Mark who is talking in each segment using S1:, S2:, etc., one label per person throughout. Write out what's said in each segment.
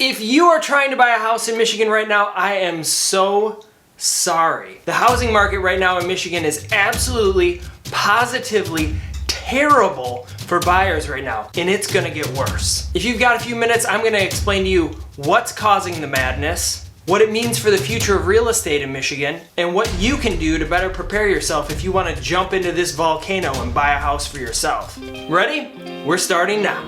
S1: If you are trying to buy a house in Michigan right now, I am so sorry. The housing market right now in Michigan is absolutely, positively terrible for buyers right now, and it's gonna get worse. If you've got a few minutes, I'm gonna explain to you what's causing the madness, what it means for the future of real estate in Michigan, and what you can do to better prepare yourself if you want to jump into this volcano and buy a house for yourself. Ready? We're starting now.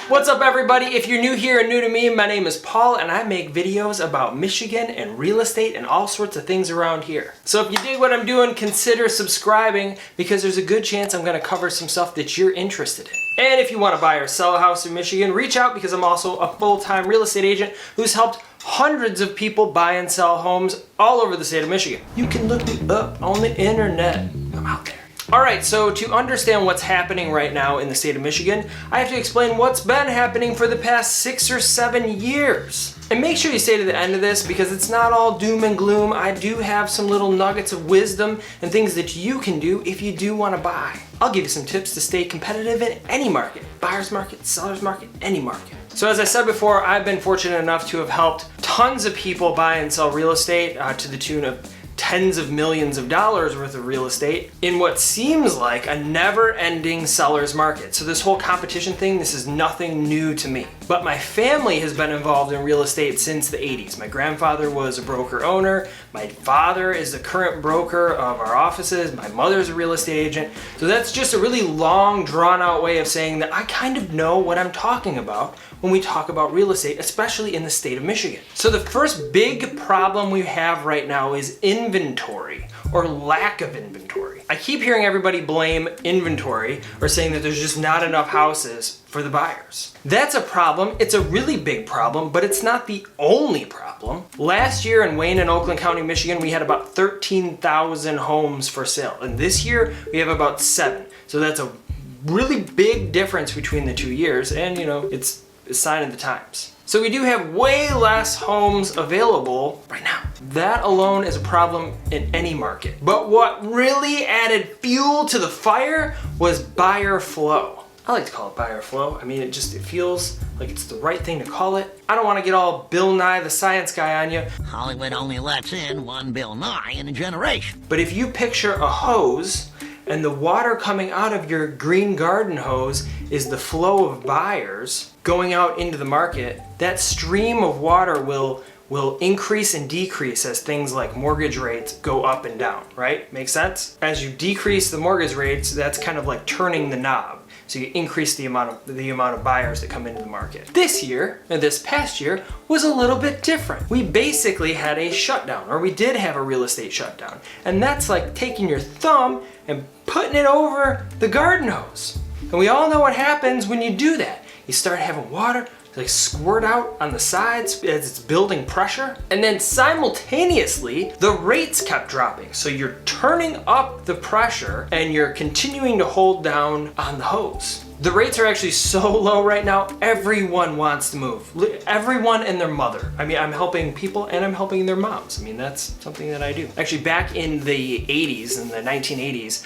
S1: What's up everybody? If you're new here and new to me, my name is Paul and I make videos about Michigan and real estate and all sorts of things around here. So if you dig what I'm doing, consider subscribing because there's a good chance I'm going to cover some stuff that you're interested in. And if you want to buy or sell a house in Michigan, reach out because I'm also a full-time real estate agent who's helped hundreds of people buy and sell homes all over the state of Michigan. You can look me up on the internet. I'm out there. Alright, so to understand what's happening right now in the state of Michigan, I have to explain what's been happening for the past 6 or 7 years. And make sure you stay to the end of this because it's not all doom and gloom. I do have some little nuggets of wisdom and things that you can do if you do want to buy. I'll give you some tips to stay competitive in any market. Buyer's market, seller's market, any market. So as I said before, I've been fortunate enough to have helped tons of people buy and sell real estate to the tune of tens of millions of dollars worth of real estate in what seems like a never-ending seller's market. So this whole competition thing, this is nothing new to me. But my family has been involved in real estate since the 80s. My grandfather was a broker owner. My father is the current broker of our offices. My mother's a real estate agent. So that's just a really long, drawn-out way of saying that I kind of know what I'm talking about when we talk about real estate, especially in the state of Michigan. So the first big problem we have right now is inventory or lack of inventory. I keep hearing everybody blame inventory or saying that there's just not enough houses for the buyers. That's a problem. It's a really big problem, but it's not the only problem. Last year in Wayne and Oakland County, Michigan, we had about 13,000 homes for sale. And this year we have about 7. So that's a really big difference between the 2 years. And you know, it's a sign of the times. So we do have way less homes available right now. That alone is a problem in any market. But what really added fuel to the fire was buyer flow. I like to call it buyer flow. I mean, it feels like it's the right thing to call it. I don't want to get all Bill Nye the Science Guy on you.
S2: Hollywood only lets in one Bill Nye in a generation.
S1: But if you picture a hose and the water coming out of your green garden hose is the flow of buyers going out into the market, that stream of water will increase and decrease as things like mortgage rates go up and down, right? Make sense? As you decrease the mortgage rates, that's kind of like turning the knob. So you increase the amount of buyers that come into the market. This year, and this past year, was a little bit different. We basically had a shutdown, or we did have a real estate shutdown. And that's like taking your thumb and putting it over the garden hose. And we all know what happens when you do that. You start having water like squirt out on the sides as it's building pressure. And then simultaneously, the rates kept dropping. So you're turning up the pressure and you're continuing to hold down on the hose. The rates are actually so low right now, everyone wants to move. Everyone and their mother. I mean, I'm helping people and I'm helping their moms. I mean, that's something that I do. Actually, back in the 80s, in the 1980s,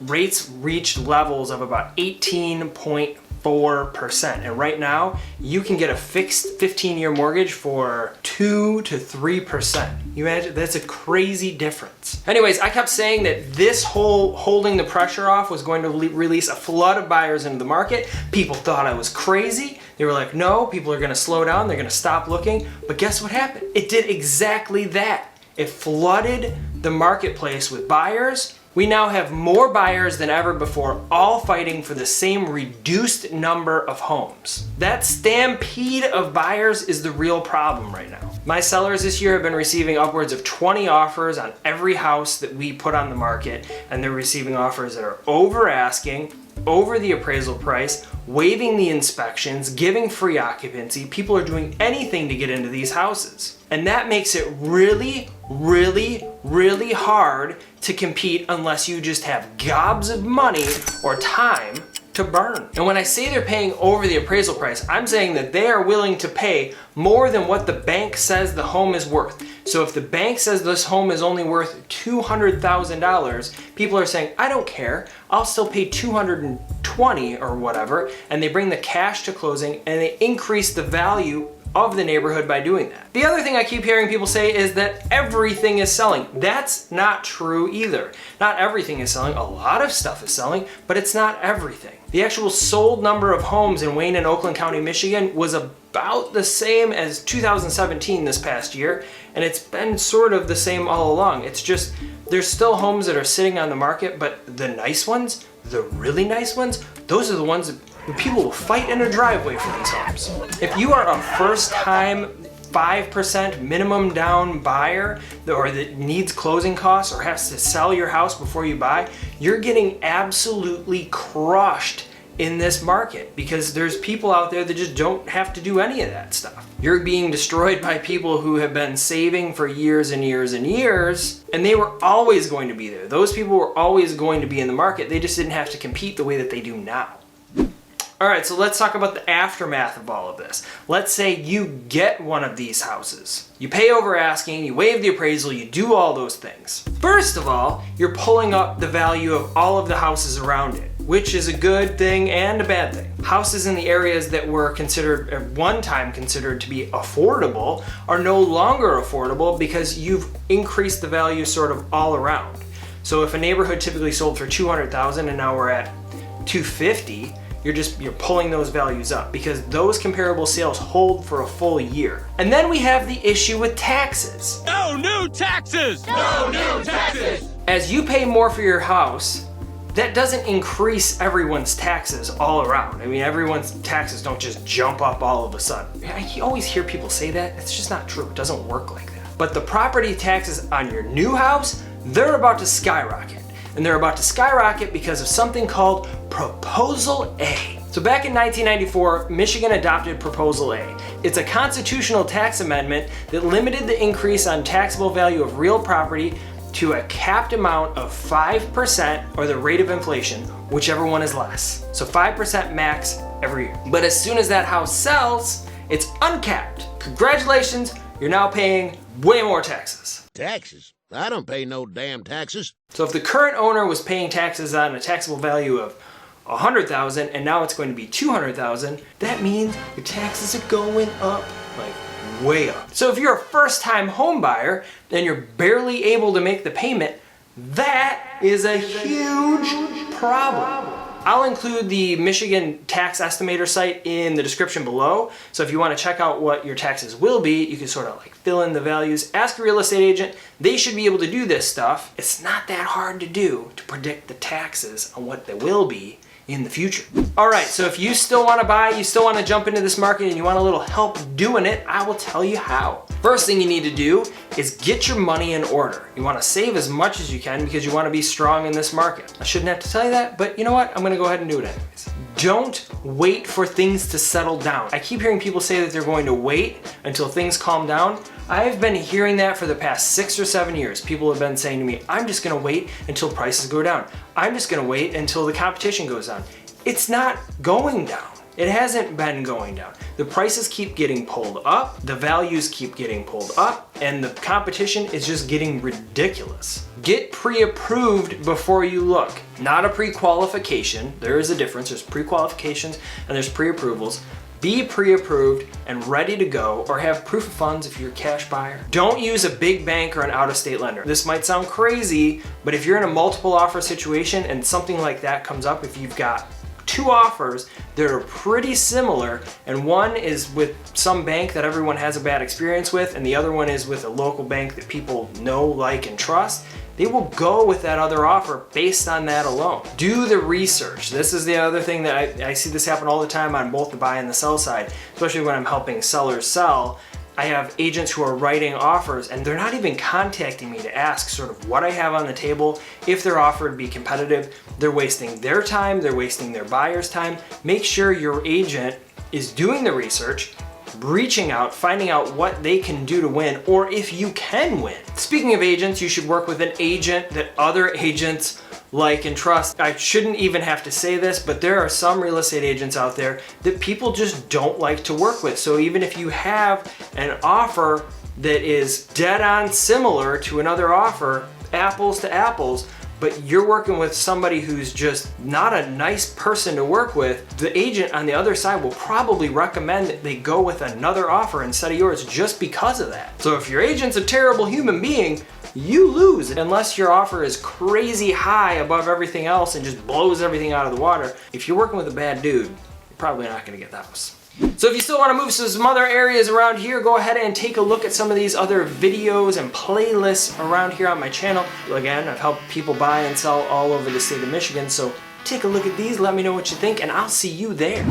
S1: rates reached levels of about 18.4%. And right now, you can get a fixed 15-year mortgage for 2 to 3%. You imagine? That's a crazy difference. Anyways, I kept saying that this whole holding the pressure off was going to release a flood of buyers into the market. People thought I was crazy. They were like, no, people are gonna slow down, they're gonna stop looking. But guess what happened? It did exactly that. It flooded the marketplace with buyers. We now have more buyers than ever before, all fighting for the same reduced number of homes. That stampede of buyers is the real problem right now. My sellers this year have been receiving upwards of 20 offers on every house that we put on the market, and they're receiving offers that are over asking, over the appraisal price, waiving the inspections, giving free occupancy. People are doing anything to get into these houses. And that makes it really, really, really hard to compete unless you just have gobs of money or time to burn. And when I say they're paying over the appraisal price, I'm saying that they are willing to pay more than what the bank says the home is worth. So if the bank says this home is only worth $200,000, people are saying, I don't care, I'll still pay $220,000 or whatever, and they bring the cash to closing and they increase the value of the neighborhood by doing that. The other thing I keep hearing people say is that everything is selling. That's not true either. Not everything is selling. A lot of stuff is selling, but it's not everything. The actual sold number of homes in Wayne and Oakland County, Michigan was about the same as 2017 this past year, and it's been sort of the same all along. It's just, there's still homes that are sitting on the market, but the nice ones, the really nice ones, those are the ones that people will fight in a driveway for these homes. If you are a first-time 5% minimum down buyer or that needs closing costs or has to sell your house before you buy, you're getting absolutely crushed in this market because there's people out there that just don't have to do any of that stuff. You're being destroyed by people who have been saving for years and years and years, and they were always going to be there. Those people were always going to be in the market. They just didn't have to compete the way that they do now. All right, so let's talk about the aftermath of all of this. Let's say you get one of these houses. You pay over asking, you waive the appraisal, you do all those things. First of all, you're pulling up the value of all of the houses around it, which is a good thing and a bad thing. Houses in the areas that were considered, at one time considered to be affordable, are no longer affordable because you've increased the value sort of all around. So if a neighborhood typically sold for $200,000 and now we're at $250,000, you're pulling those values up because those comparable sales hold for a full year. And then we have the issue with taxes.
S3: No new taxes! No new taxes!
S1: As you pay more for your house, that doesn't increase everyone's taxes all around. I mean, everyone's taxes don't just jump up all of a sudden. I always hear people say that. It's just not true. It doesn't work like that. But the property taxes on your new house, they're about to skyrocket. And they're about to skyrocket because of something called Proposal A. So back in 1994, Michigan adopted Proposal A. It's a constitutional tax amendment that limited the increase on taxable value of real property to a capped amount of 5% or the rate of inflation, whichever one is less. So 5% max every year. But as soon as that house sells, it's uncapped. Congratulations, you're now paying way more taxes.
S2: Taxes? I don't pay no damn taxes.
S1: So if the current owner was paying taxes on a taxable value of $100,000 and now it's going to be $200,000, that means your taxes are going up like way up. So if you're a first-time home buyer and you're barely able to make the payment, that is a huge problem. I'll include the Michigan tax estimator site in the description below. So if you want to check out what your taxes will be, you can sort of like fill in the values. Ask a real estate agent. They should be able to do this stuff. It's not that hard to do to predict the taxes on what they will be in the future. All right, so if you still want to buy, you still want to jump into this market and you want a little help doing it, I will tell you how. First thing you need to do is get your money in order. You want to save as much as you can because you want to be strong in this market. I shouldn't have to tell you that, but you know what? I'm going to go ahead and do it anyways. Don't wait for things to settle down. I keep hearing people say that they're going to wait until things calm down. I've been hearing that for the past 6 or 7 years. People have been saying to me, I'm just gonna wait until prices go down. I'm just gonna wait until the competition goes down. It's not going down. It hasn't been going down. The prices keep getting pulled up, the values keep getting pulled up, and the competition is just getting ridiculous. Get pre-approved before you look. Not a pre-qualification. There is a difference. There's pre-qualifications and there's pre-approvals. Be pre-approved and ready to go, or have proof of funds if you're a cash buyer. Don't use a big bank or an out-of-state lender. This might sound crazy, but if you're in a multiple offer situation and something like that comes up, if you've got 2 offers that are pretty similar, and one is with some bank that everyone has a bad experience with, and the other one is with a local bank that people know, like, and trust, they will go with that other offer based on that alone. Do the research. This is the other thing that I see this happen all the time on both the buy and the sell side, especially when I'm helping sellers sell. I have agents who are writing offers and they're not even contacting me to ask sort of what I have on the table, if their offer would be competitive. They're wasting their time, they're wasting their buyer's time. Make sure your agent is doing the research, reaching out, finding out what they can do to win, or if you can win. Speaking of agents, you should work with an agent that other agents like and trust. I shouldn't even have to say this, but there are some real estate agents out there that people just don't like to work with. So even if you have an offer that is dead on similar to another offer, apples to apples, but you're working with somebody who's just not a nice person to work with, the agent on the other side will probably recommend that they go with another offer instead of yours just because of that. So if your agent's a terrible human being, you lose unless your offer is crazy high above everything else and just blows everything out of the water. If you're working with a bad dude, you're probably not gonna get the house. So if you still want to move to some other areas around here, go ahead and take a look at some of these other videos and playlists around here on my channel. Again, I've helped people buy and sell all over the state of Michigan, so take a look at these, let me know what you think, and I'll see you there.